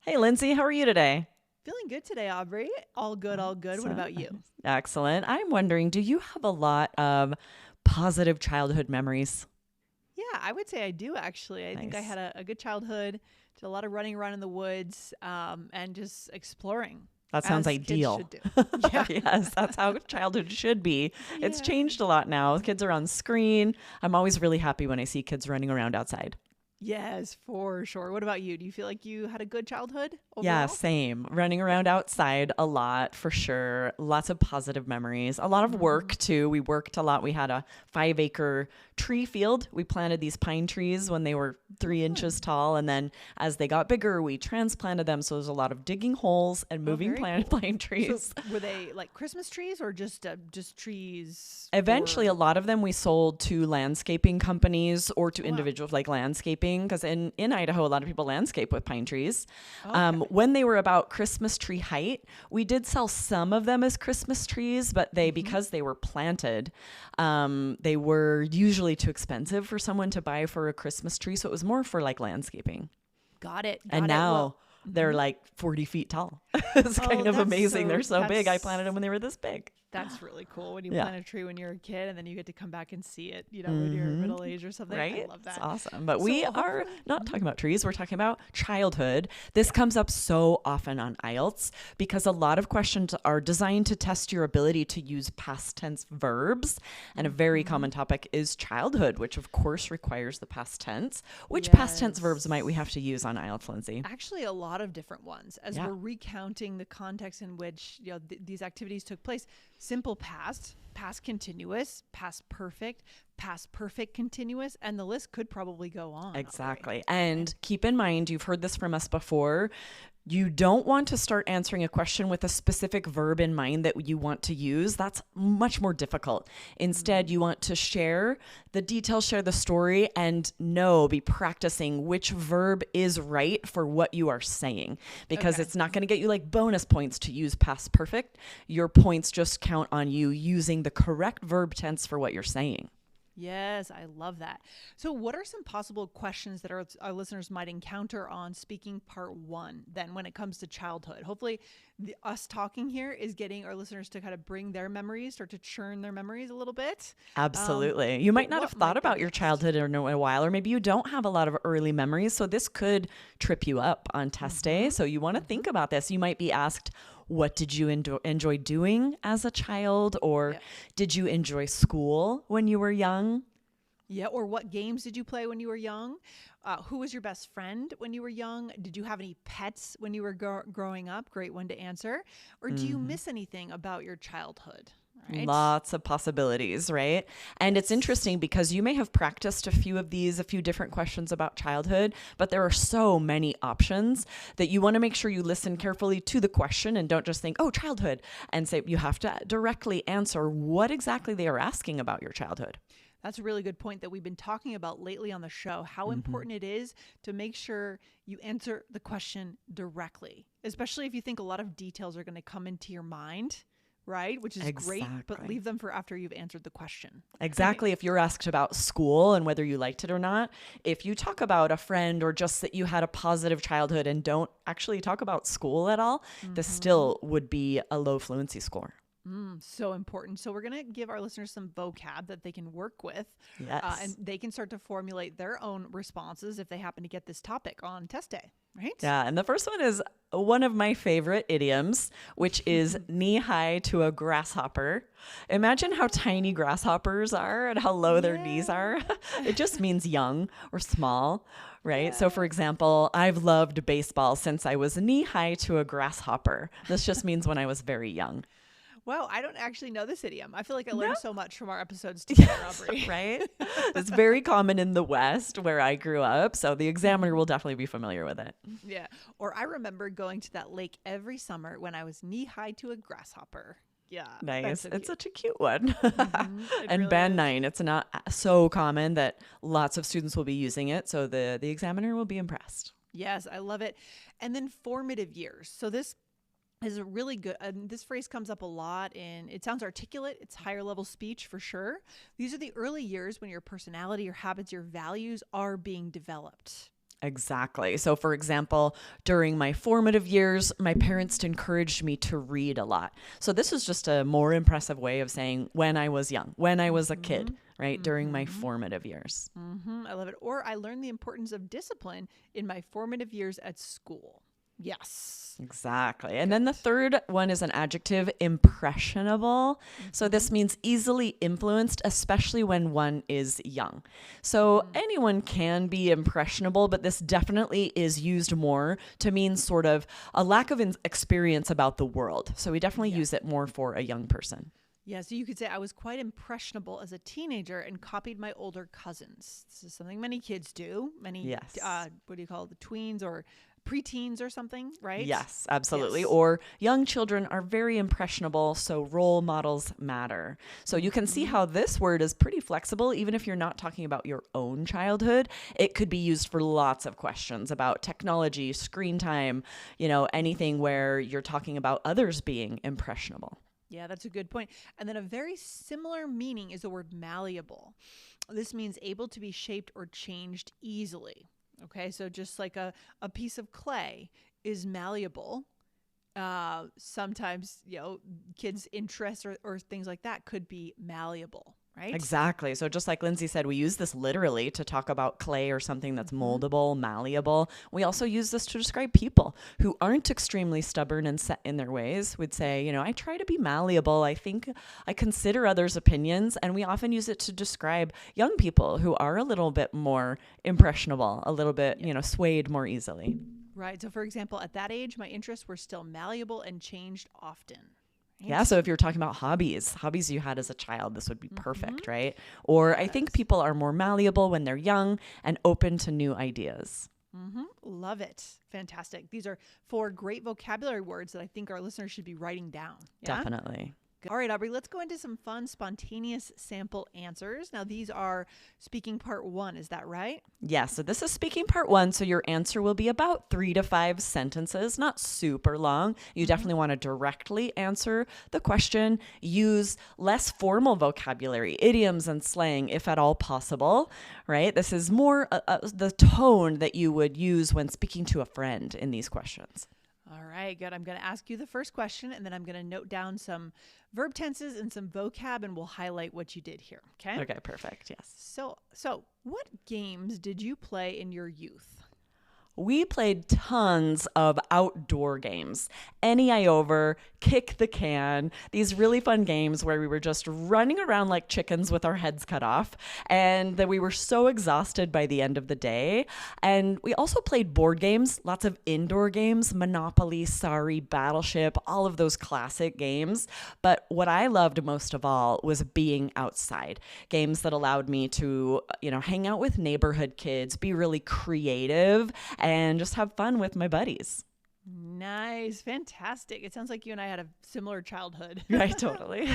Hey, Lindsay, how are you today? Feeling good today, Aubrey. All good, all good. What Excellent. about you? Excellent. I'm wondering, do you have a lot of positive childhood memories? Yeah, I would say I do actually. I think I Nice. had a good childhood, did a lot of running around in the woods, and just exploring That sounds as kids should ideal. do. Yeah. Yes, that's how childhood should be. It's Yeah. changed a lot now. Kids are on screen. I'm always really happy when I see kids running around outside. Yes, for sure. What about you? Do you feel like you had a good childhood Yeah, overall? same. Running around outside a lot for sure. Lots of positive memories. A lot of Mm-hmm. work too. We worked a lot. We had a 5 acre tree field. We planted these pine trees when they were Oh, 3 inches fun. tall. And then as they got bigger, we transplanted them. So there's a lot of digging holes and Oh, moving very plant cool. pine So, trees. were they like Christmas trees or just trees Eventually, a for? lot of them we sold to landscaping companies or to Oh, wow. individuals like landscaping, because in Idaho, a lot of people landscape with pine trees. Okay. When they were about Christmas tree height, we did sell some of them as Christmas trees, but Mm-hmm. because they were planted, they were usually too expensive for someone to buy for a Christmas tree. So it was more for like landscaping. Got it. And Got it. now Well, they're mhm. like 40 feet tall. It's Oh, kind of amazing. They're so big. I planted them that's when they were this big. That's really cool when you Yeah. plant a tree when you're a kid and then you get to come back and see it, when you're hmm middle age or something. I Right? love It's that. awesome. But we So are hopefully, not talking about trees. We're talking about childhood. This yeah. comes up so often on IELTS because a lot of questions are designed to test your ability to use past tense verbs. And a very Hmm. common topic is childhood, which of course requires the past tense. Which past tense verbs might we have Yes. to use on IELTS, Lindsay? Actually, a lot of different ones as Yeah. we're recounting the context in which these activities took place. Simple past, past continuous, past perfect continuous, and the list could probably go on, Aubrey. Exactly. Right? And keep in mind, you've heard this from us before. You don't want to start answering a question with a specific verb in mind that you want to use. That's much more difficult. Instead, you Mm. want to share the details, share the story, and be practicing which verb is right for what you are saying. Because Okay. it's not going to get you like bonus points to use past perfect. Your points just count on you using the correct verb tense for what you're saying. Yes, I love that. So, what are some possible questions that our listeners might encounter on speaking part one then when it comes to childhood? Hopefully, us talking here is getting our listeners to kind of bring their memories, start to churn their memories a little bit. Absolutely. You might But not have what thought might they about be your asked? childhood in a while, or maybe you don't have a lot of early memories. So this could trip you up on test day. Mm-hmm. So you want to Mm-hmm. think about this. You might be asked, what did you enjoy doing as a child? Or Yeah. did you enjoy school when you were young? Yeah. Or what games did you play when you were young? Who was your best friend when you were young? Did you have any pets when you were growing up? Great one to answer. Or do you Mhm. miss anything about your childhood? Right. Lots of possibilities, right? And it's Yes. interesting because you may have practiced a few of these, a few different questions about childhood, but there are so many options that you want to make sure you listen carefully to the question and don't just think, oh, childhood, and say you have to directly answer what exactly they are asking about your childhood. That's a really good point that we've been talking about lately on the show. How Hmm. important it is to make sure you answer the question directly, especially if you think a lot of details are going to come into your mind, right? Which is great, but Exactly. leave them for after you've answered the question. Okay. Exactly. If you're asked about school and whether you liked it or not, if you talk about a friend or just that you had a positive childhood and don't actually talk about school at all, this Mm-hmm. still would be a low fluency score. So important. So, we're going to give our listeners some vocab that they can work with, and Yes. they can start to formulate their own responses if they happen to get this topic on test day, right? Yeah. And the first one is one of my favorite idioms, which is knee high to a grasshopper. Imagine how tiny grasshoppers are and how low their knees Yeah. are. It just means young or small, right? So, for Yeah. example, I've loved baseball since I was knee high to a grasshopper. This just means when I was very young. Wow, I don't actually know this idiom. I feel like I No. learned so much from our episodes together, Yes, Aubrey. right? It's very common in the West where I grew up. So the examiner will definitely be familiar with it. Yeah. Or I remember going to that lake every summer when I was knee high to a grasshopper. Yeah, that's Nice. so It's cute. such a cute one. It And really band is. nine, it's not so common that lots of students will be using it. So the examiner will be impressed. Yes, I love it. And then formative years. So this is a really good, and this phrase comes up a lot in, it sounds articulate, it's higher level speech for sure. These are the early years when your personality, your habits, your values are being developed. Exactly. So, for example, during my formative years, my parents encouraged me to read a lot. So, this is just a more impressive way of saying when I was young, when I was a kid, right? During my formative years. I love it. Or I learned the importance of discipline in my formative years at school. Yes. Exactly. And then the third one is an adjective, impressionable. So this means easily influenced, especially when one is young. So anyone can be impressionable, but this definitely is used more to mean sort of a lack of experience about the world. So we definitely use it more for a young person. Yeah, so you could say I was quite impressionable as a teenager and copied my older cousins. This is something many kids do. Many, what do you call it, the tweens or preteens or something, right? Yes, absolutely. Yes. Or young children are very impressionable, so role models matter. So you can see how this word is pretty flexible, even if you're not talking about your own childhood. It could be used for lots of questions about technology, screen time, anything where you're talking about others being impressionable. Yeah, that's a good point. And then a very similar meaning is the word malleable. This means able to be shaped or changed easily. Okay, so just like a piece of clay is malleable. Sometimes, kids' interests or things like that could be malleable, right? Exactly. So just like Lindsay said, we use this literally to talk about clay or something that's moldable, malleable. We also use this to describe people who aren't extremely stubborn and set in their ways. We'd say, I try to be malleable. I think I consider others' opinions. And we often use it to describe young people who are a little bit more impressionable, a little bit, swayed more easily. Right. So for example, at that age, my interests were still malleable and changed often. Right? Yeah. So if you're talking about hobbies you had as a child, this would be perfect, right? Or I think people are more malleable when they're young and open to new ideas. Love it. Fantastic. These are 4 great vocabulary words that I think our listeners should be writing down. Yeah? Definitely. All right, Aubrey, let's go into some fun, spontaneous sample answers. Now, these are speaking part 1. Is that right? Yeah, so this is speaking part 1. So your answer will be about 3 to 5 sentences, not super long. You definitely want to directly answer the question. Use less formal vocabulary, idioms and slang, if at all possible, right? This is more the tone that you would use when speaking to a friend in these questions. All right, good. I'm going to ask you the first question, and then I'm going to note down some verb tenses and some vocab, and we'll highlight what you did here. Okay? Okay, perfect. Yes. So what games did you play in your youth? We played tons of outdoor games. Any over, kick the can, these really fun games where we were just running around like chickens with our heads cut off, and that we were so exhausted by the end of the day. And we also played board games, lots of indoor games, Monopoly, Sorry, Battleship, all of those classic games. But what I loved most of all was being outside. Games that allowed me to, hang out with neighborhood kids, be really creative, and just have fun with my buddies. Nice. Fantastic. It sounds like you and I had a similar childhood. Right, totally.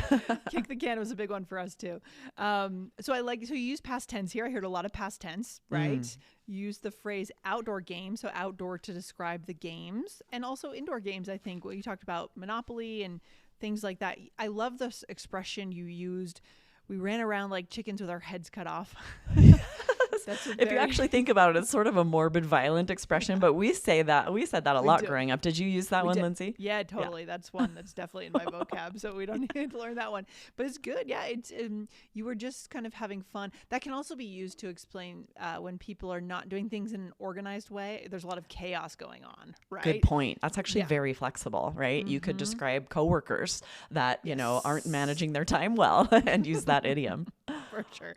Kick the can was a big one for us too. So you use past tense here. I heard a lot of past tense, right? You use the phrase outdoor game. So outdoor to describe the games, and also indoor games. I think what you talked about, Monopoly and things like that. I love this expression you used. We ran around like chickens with our heads cut off. If you actually think about it, it's sort of a morbid, violent expression, but we said that a lot growing up. Did you use that one, Lindsay? Yeah, totally. Yeah. That's one that's definitely in my vocab, so we don't need to learn that one. But it's good. Yeah, it's you were just kind of having fun. That can also be used to explain when people are not doing things in an organized way. There's a lot of chaos going on, right? Good point. That's actually very flexible, right? You could describe coworkers that, aren't managing their time well and use that idiom. For sure.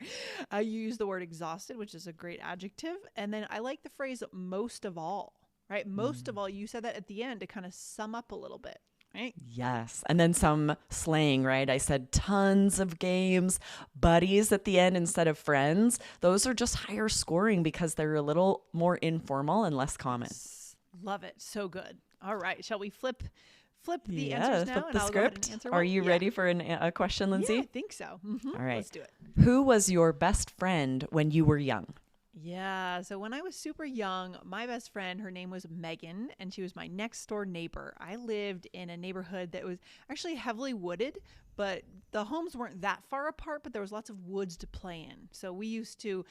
You use the word exhausted, which is a great adjective. And then I like the phrase most of all, right? Most of all, you said that at the end to kind of sum up a little bit, right? Yes. And then some slang, right? I said tons of games, buddies at the end instead of friends. Those are just higher scoring because they're a little more informal and less common. Love it. So good. All right. Shall we flip the answers now? Flip the script. Are you ready for a question, Lindsay? Yeah, I think so. All right. Let's do it. Who was your best friend when you were young? Yeah. So when I was super young, my best friend, her name was Megan, and she was my next door neighbor. I lived in a neighborhood that was actually heavily wooded, but the homes weren't that far apart, but there was lots of woods to play in. So we used to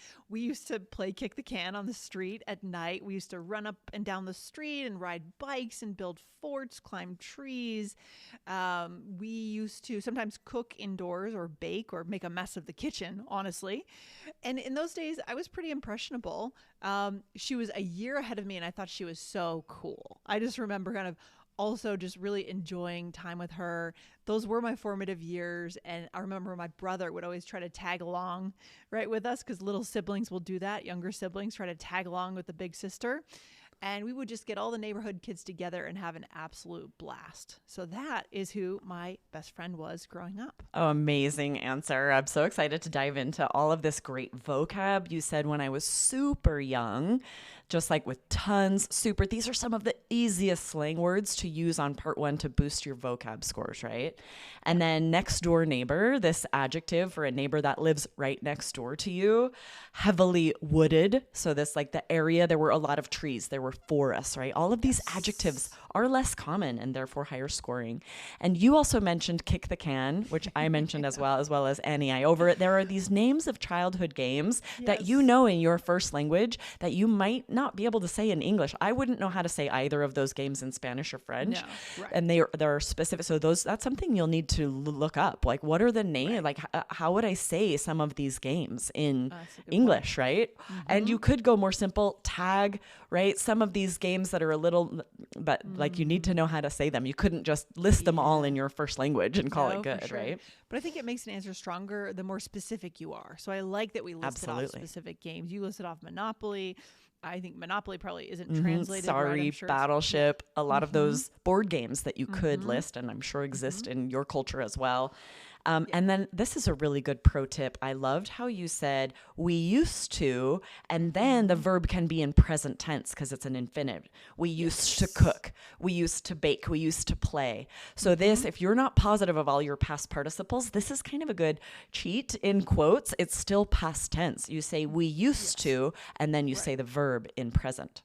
play kick the can on the street at night. We used to run up and down the street and ride bikes and build forts, climb trees. We used to sometimes cook indoors or bake or make a mess of the kitchen, honestly. And in those days, I was pretty impressionable. She was a year ahead of me, and I thought she was so cool. I just remember kind of also just really enjoying time with her. Those were my formative years. And I remember my brother would always try to tag along right with us because little siblings will do that. Younger siblings try to tag along with the big sister. And we would just get all the neighborhood kids together and have an absolute blast. So that is who my best friend was growing up. Oh, amazing answer. I'm so excited to dive into all of this great vocab. You said when I was super young, just like with tons, super, these are some of the easiest slang words to use on part one to boost your vocab scores, right? And then next door neighbor, this adjective for a neighbor that lives right next door to you, heavily wooded. So this like the area, there were a lot of trees, there were forests, right? All of these adjectives are less common and therefore higher scoring. And you also mentioned kick the can, which I mentioned as well as Annie. I over it. There are these names of childhood games that you know in your first language that you might not be able to say in English. I wouldn't know how to say either of those games in Spanish or French. No, right. And they're specific. So that's something you'll need to look up. Like what are the names? Like how would I say some of these games in English, right? And you could go more simple, tag, right? Some of these games that are a little, but like you need to know how to say them. You couldn't just list them all in your first language and call it good, right? But I think it makes an answer stronger the more specific you are. So I like that we listed off specific games. You listed off Monopoly. I think Monopoly probably isn't translated. Sorry, right? I'm sure Battleship, a lot of those board games that you could list and I'm sure exist in your culture as well. And then this is a really good pro tip. I loved how you said we used to, and then the verb can be in present tense because it's an infinitive. We used to cook. We used to bake. We used to play. So this, if you're not positive of all your past participles, this is kind of a good cheat in quotes. It's still past tense. You say we used to, and then you say the verb in present.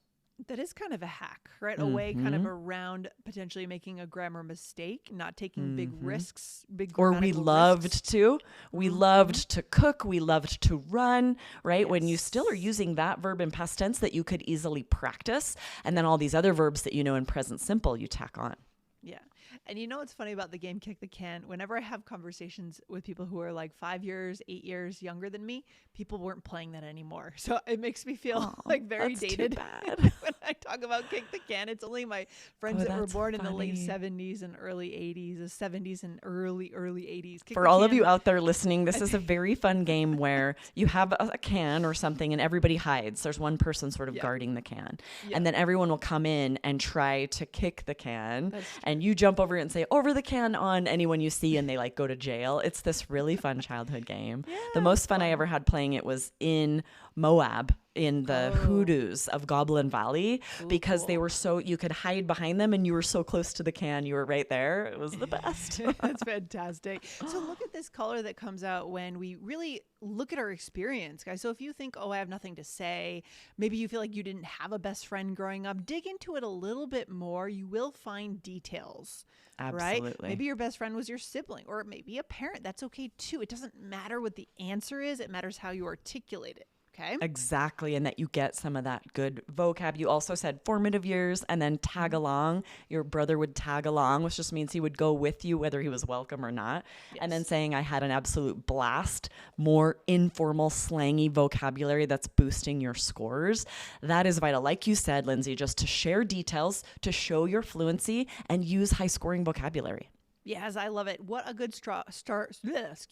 That is kind of a hack, right? A way kind of around potentially making a grammar mistake, not taking big risks, big or we grammatical loved risks. to. We loved to cook. We loved to run, right? When you still are using that verb in past tense that you could easily practice. And then all these other verbs that you know in present simple, you tack on. Yeah. And you know what's funny about the game Kick the Can? Whenever I have conversations with people who are like 5 years, 8 years younger than me, people weren't playing that anymore. So it makes me feel like very dated when I talk about Kick the Can. It's only my friends that were born in the late 70s and early 80s, the 70s and early 80s. For all of you out there listening, this is a very fun game where you have a can or something and everybody hides. There's one person sort of guarding the can. And then everyone will come in and try to kick the can. And you jump over and say over the can on anyone you see and they like go to jail. It's this really fun childhood game. The most fun I ever had playing it was in Moab in the hoodoos of Goblin Valley because they were so, you could hide behind them and you were so close to the can. You were right there. It was the best. That's fantastic. So look at this color that comes out when we really look at our experience, guys. So if you think, oh, I have nothing to say, maybe you feel like you didn't have a best friend growing up, dig into it a little bit more. You will find details. Absolutely. Right? Maybe your best friend was your sibling or maybe a parent. That's okay too. It doesn't matter what the answer is. It matters how you articulate it. Okay. Exactly. And that you get some of that good vocab. You also said formative years and then tag along. Your brother would tag along, which just means he would go with you, whether he was welcome or not. And then saying, I had an absolute blast, more informal, slangy vocabulary that's boosting your scores. That is vital. Like you said, Lindsay, just to share details, to show your fluency and use high scoring vocabulary. Yes, I love it. What a good strong start to this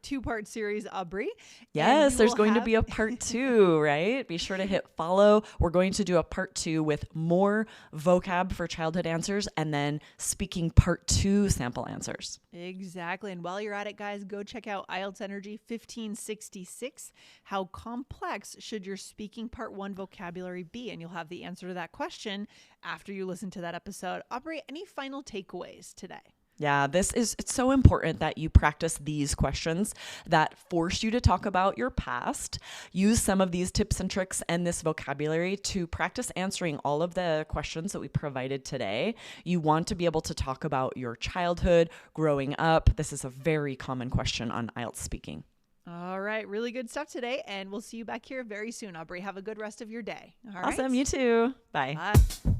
2-part series, Aubrey. Yes, there's going to be a part 2, right? Be sure to hit follow. We're going to do a part 2 with more vocab for childhood answers and then speaking part 2 sample answers. Exactly. And while you're at it, guys, go check out IELTS Energy 1566. How complex should your speaking part 1 vocabulary be? And you'll have the answer to that question after you listen to that episode. Aubrey, any final takeaways today? Yeah, it's so important that you practice these questions that force you to talk about your past. Use some of these tips and tricks and this vocabulary to practice answering all of the questions that we provided today. You want to be able to talk about your childhood, growing up. This is a very common question on IELTS speaking. All right. Really good stuff today. And we'll see you back here very soon, Aubrey. Have a good rest of your day. All right. Awesome. You too. Bye. Bye.